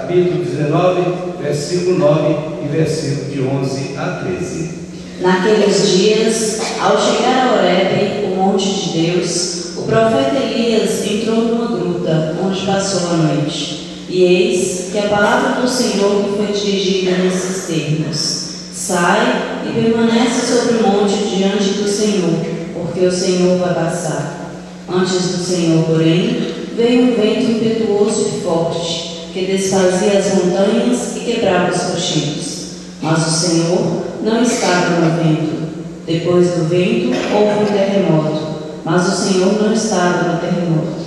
capítulo 19, versículo 9 e versículo de 11 a 13. Naqueles dias, ao chegar a Horebe, o monte de Deus, o profeta Elias entrou numa gruta, onde passou a noite. E eis que a palavra do Senhor lhe foi dirigida nesses termos: sai e permanece sobre o monte diante do Senhor, porque o Senhor vai passar. Antes do Senhor, porém, veio um vento impetuoso e forte, que desfazia as montanhas e quebrava os rochedos. Mas o Senhor não estava no vento. Depois do vento, houve um terremoto, mas o Senhor não estava no terremoto.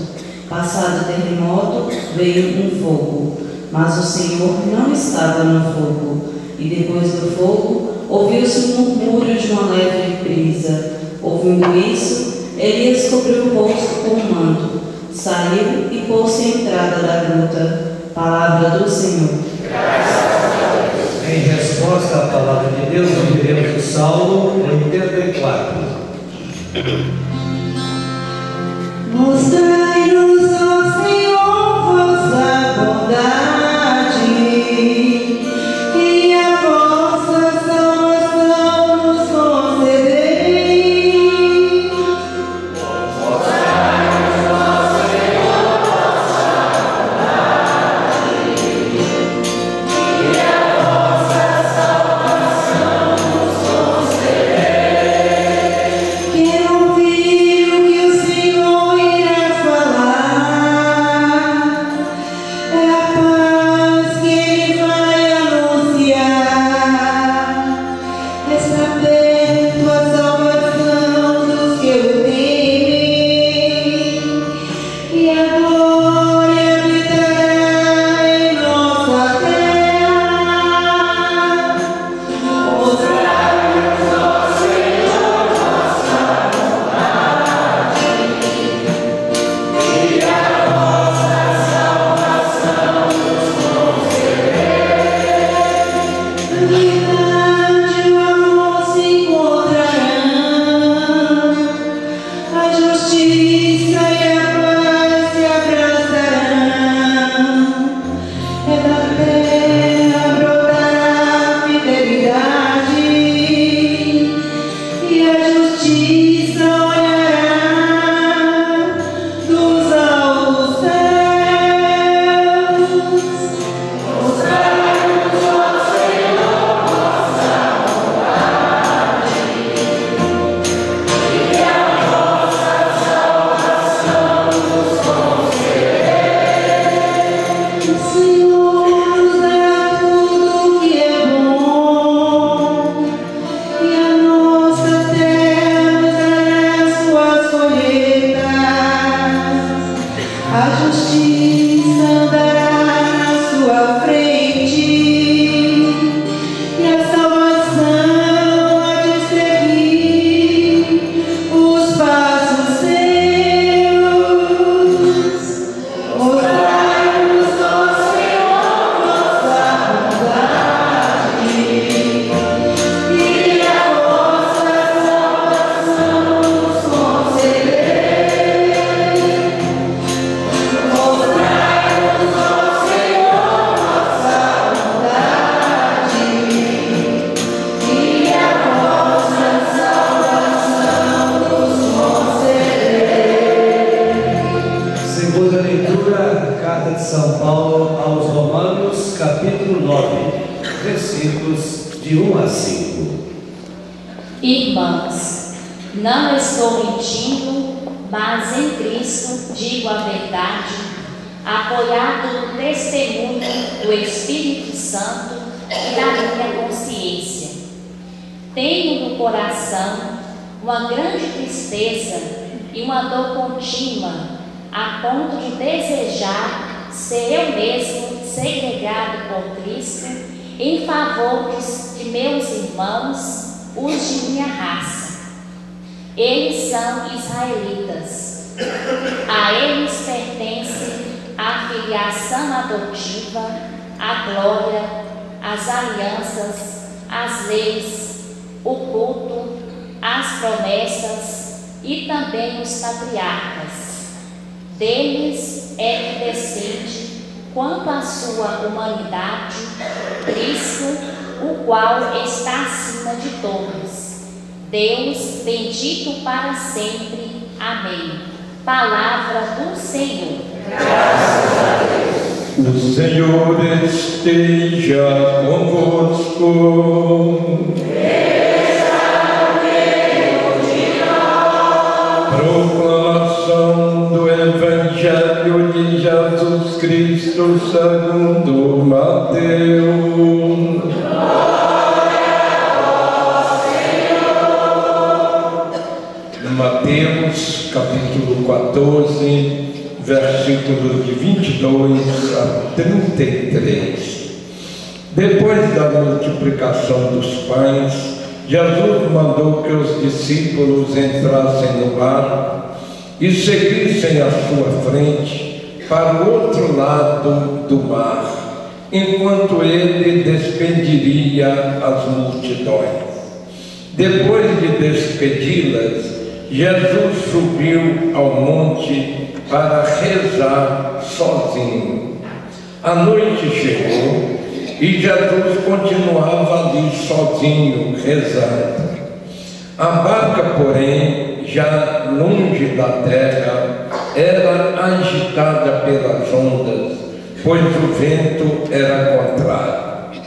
Passado o terremoto, veio um fogo, mas o Senhor não estava no fogo. E depois do fogo, ouviu-se um murmúrio de uma leve brisa. Ouvindo isso, Elias cobriu o rosto com um manto, saiu e pôs-se à entrada da gruta. Palavra do Senhor. Em resposta à palavra de Deus, ouviremos o Salmo 84. Mostrai-nos, ó Senhor, vossa bondade, e a vossa salvação nos concedei. Mostrai-nos, ó Senhor, vossa bondade, e a vossa salvação nos concedei. Quero ouvir o que o Senhor irá falar, é a paz que Ele vai anunciar. Está perto a salvação dos que o temem, e a glória habitará em nossa terra. Mostrai-nos, ó Senhor, vossa bondade, e a vossa salvação nos concedei. Na verdade o amor se encontrarão, a justiça e a paz se abraçarão. É da terra brotará a fidelidade, e a justiça olhará dos altos céus. Mostrai-nos, ó Senhor, vossa bondade, e a vossa salvação nos concedei. O Senhor nos dará tudo o que é bom, e a nossa terra nos dará suas colheitas. A justiça andará na sua frente, e a salvação há de seguir os passos seus. Mostrai-nos, ó Senhor, vossa bondade, e a vossa salvação nos concedei. Mostrai-nos, ó Senhor, vossa bondade, e a vossa salvação nos concedei. Segunda leitura, carta de São Paulo aos Romanos, capítulo 9, versículos de 1 a 5. Irmãos, não estou mentindo, mas em Cristo digo a verdade, apoiado no testemunho do Espírito Santo e da minha consciência. Tenho no coração uma grande tristeza e uma dor contínua, a ponto de desejar ser eu mesmo segregado por Cristo em favor de meus irmãos, os de minha raça. Eles são israelitas. A eles pertence a filiação adotiva, a glória, as alianças, as leis, o culto, as promessas e também os patriarcas. Deles é que descende quanto à sua humanidade, Cristo, o qual está acima de todos. Deus bendito para sempre. Amém. Palavra do Senhor. Graças a Deus. O Senhor esteja convosco. Proclamação do Evangelho de Jesus Cristo segundo Mateus. Mateus capítulo 14, versículos de 22 a 33. Depois da multiplicação dos pães, Jesus mandou que os discípulos entrassem no barco e seguissem à sua frente para o outro lado do mar, enquanto ele despediria as multidões. Depois de despedi-las, Jesus subiu ao monte para rezar sozinho. A noite chegou e Jesus continuava ali sozinho, rezando. A barca, porém, já longe da terra, era agitada pelas ondas, pois o vento era contrário.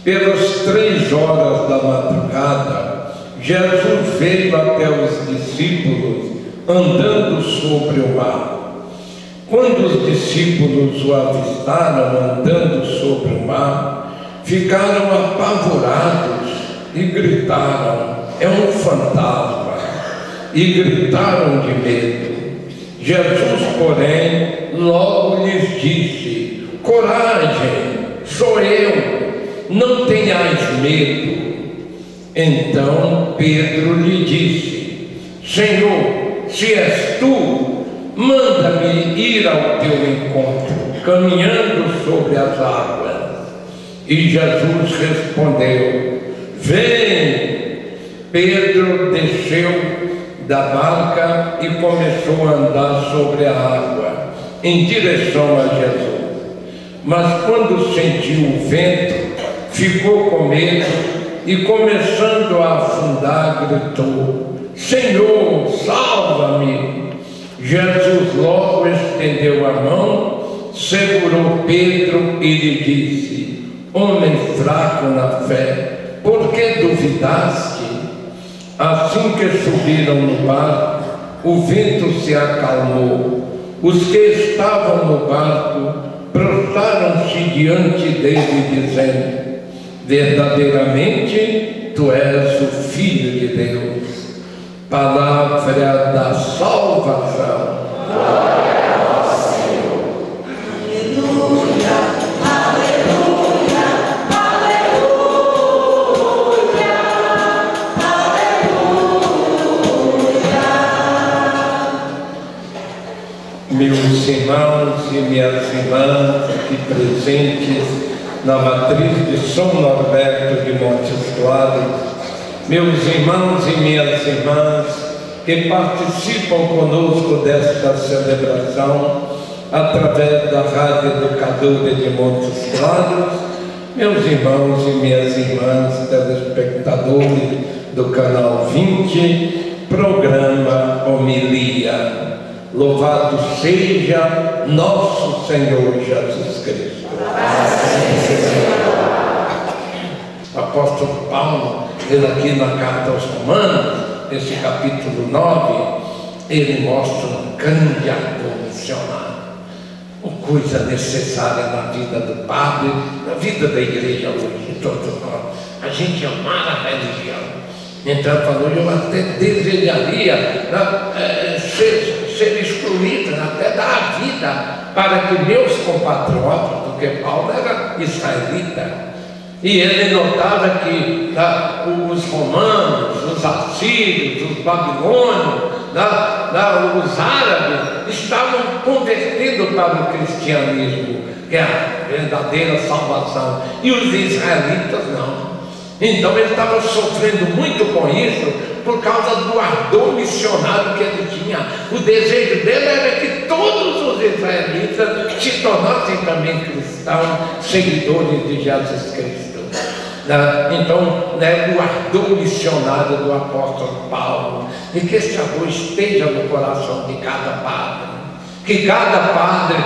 Pelas 3 horas da madrugada, Jesus veio até os discípulos andando sobre o mar. Quando os discípulos o avistaram andando sobre o mar, ficaram apavorados e gritaram: "É um fantasma!" E gritaram de medo. Jesus, porém, logo lhes disse: "Coragem, sou eu, não tenhais medo." Então Pedro lhe disse: "Senhor, se és tu, manda-me ir ao teu encontro, caminhando sobre as águas." E Jesus respondeu: "Vem." Pedro desceu da barca e começou a andar sobre a água, em direção a Jesus. Mas quando sentiu o vento, ficou com medo e, começando a afundar, gritou: "Senhor, salva-me!" Jesus logo estendeu a mão, segurou Pedro e lhe disse: "Homem fraco na fé, por que duvidaste?" Assim que subiram no barco, o vento se acalmou. Os que estavam no barco prostraram-se diante dele, dizendo: "Verdadeiramente, tu és o Filho de Deus." Palavra da salvação. Glória ao Senhor. Aleluia, aleluia, aleluia, aleluia. Meus irmãos e minhas irmãs aqui presentes na matriz de São Norberto de Montes Claros, meus irmãos e minhas irmãs que participam conosco desta celebração através da Rádio Educadora de Montes Claros, meus irmãos e minhas irmãs telespectadores do canal 20, programa Homilia. Louvado seja nosso Senhor Jesus Cristo. O apóstolo Paulo, ele aqui na carta aos Romanos, esse capítulo 9, ele mostra um grande ator missionário, uma coisa necessária na vida do padre, na vida da igreja hoje, todos nós. A gente amar a religião. Então falou: eu até desejaria ser excluído até da vida, para que meus compatriotas, porque Paulo era israelita, e ele notava que os romanos, os assírios, os babilônios, os árabes estavam convertendo para o cristianismo, que é a verdadeira salvação, e os israelitas não. Então ele estava sofrendo muito com isso por causa do ardor missionário que ele tinha. O desejo dele era que todos os israelitas se tornassem também cristãos, seguidores de Jesus Cristo. Então, o ardor missionário do apóstolo Paulo, e que esse amor esteja no coração de cada padre, que cada padre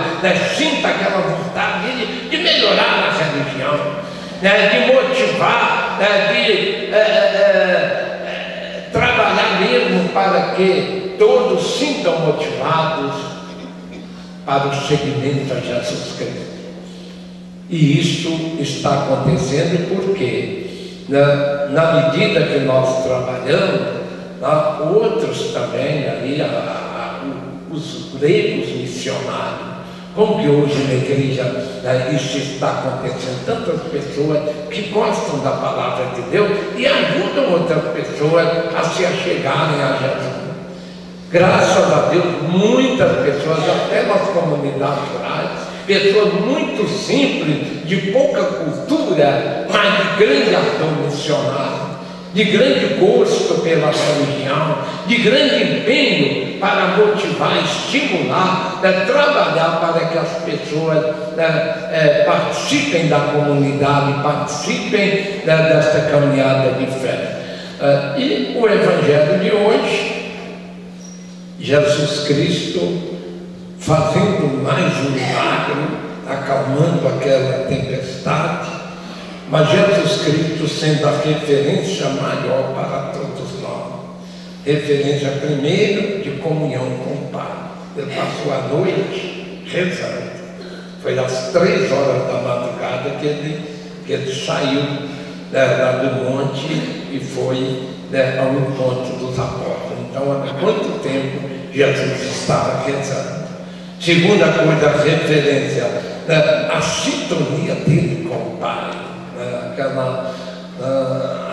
sinta aquela vontade de melhorar na religião, de motivar, de trabalhar mesmo para que todos sintam motivados para o seguimento a Jesus Cristo. E isso está acontecendo porque, na medida que nós trabalhamos, outros também, ali, os leigos missionários, como que hoje na igreja isso está acontecendo, tantas pessoas que gostam da palavra de Deus e ajudam outras pessoas a se achegarem a Jesus. Graças a Deus, muitas pessoas, até nas comunidades rurais, pessoas muito simples, de pouca cultura, mas de grande ardor missionário, de grande gosto pela religião, de grande empenho para motivar, estimular, trabalhar para que as pessoas participem da comunidade, participem desta caminhada de fé. E o Evangelho de hoje, Jesus Cristo fazendo mais um milagre, acalmando aquela tempestade, mas Jesus Cristo sendo a referência maior para todos nós. Referência primeiro de comunhão com o Pai. Ele passou a noite rezando. Foi às 3 horas da madrugada que ele saiu lá do monte e foi ao encontro dos apóstolos. Então, há quanto tempo Jesus estava rezando? Segunda coisa, a referência, a sintonia dele com o Pai,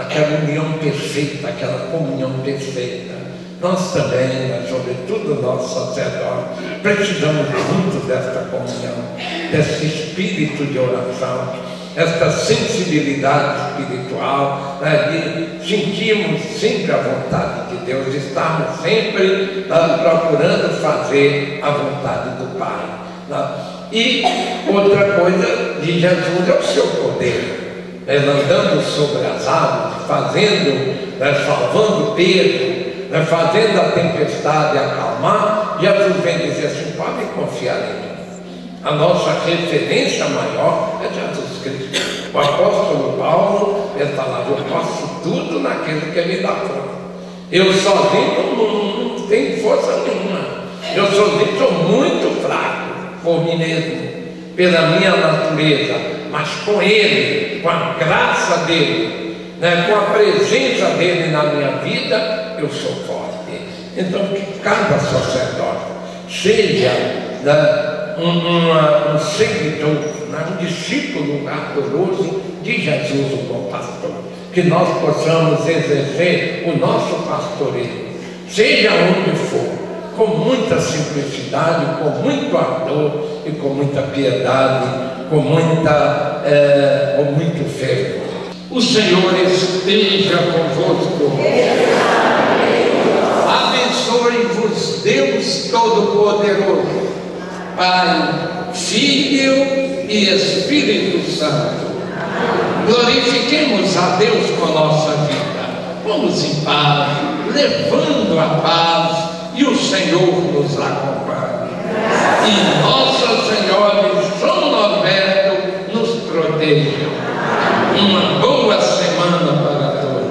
aquela união perfeita, aquela comunhão perfeita. Nós também, sobretudo nós sacerdotes, precisamos muito desta comunhão, desse espírito de oração, esta sensibilidade espiritual, de sentirmos sempre a vontade de Deus, estarmos sempre procurando fazer a vontade do Pai. E outra coisa de Jesus é o seu poder, andando sobre as águas, fazendo, salvando Pedro, fazendo a tempestade acalmar. Jesus vem dizer assim: podem confiar em mim. A nossa referência maior é Jesus Cristo. O apóstolo Paulo, ele falava: eu faço tudo naquele que me dá força. Eu sozinho não tenho força nenhuma. Eu sozinho sou muito fraco por mim mesmo, pela minha natureza, mas com Ele, com a graça dele, com a presença dele na minha vida, eu sou forte. Então, que cada sacerdote seja um seguidor, um discípulo ardoroso de Jesus, o bom pastor, que nós possamos exercer o nosso pastoreio, seja onde for, com muita simplicidade, com muito ardor e com muita piedade, com muito fervor. O Senhor esteja convosco. Abençoe-vos Deus Todo-Poderoso, Pai, Filho e Espírito Santo. Glorifiquemos a Deus com a nossa vida. Vamos em paz, levando a paz, e o Senhor nos acompanhe. E Nossa Senhora de São Norberto nos proteja. Uma boa semana para todos.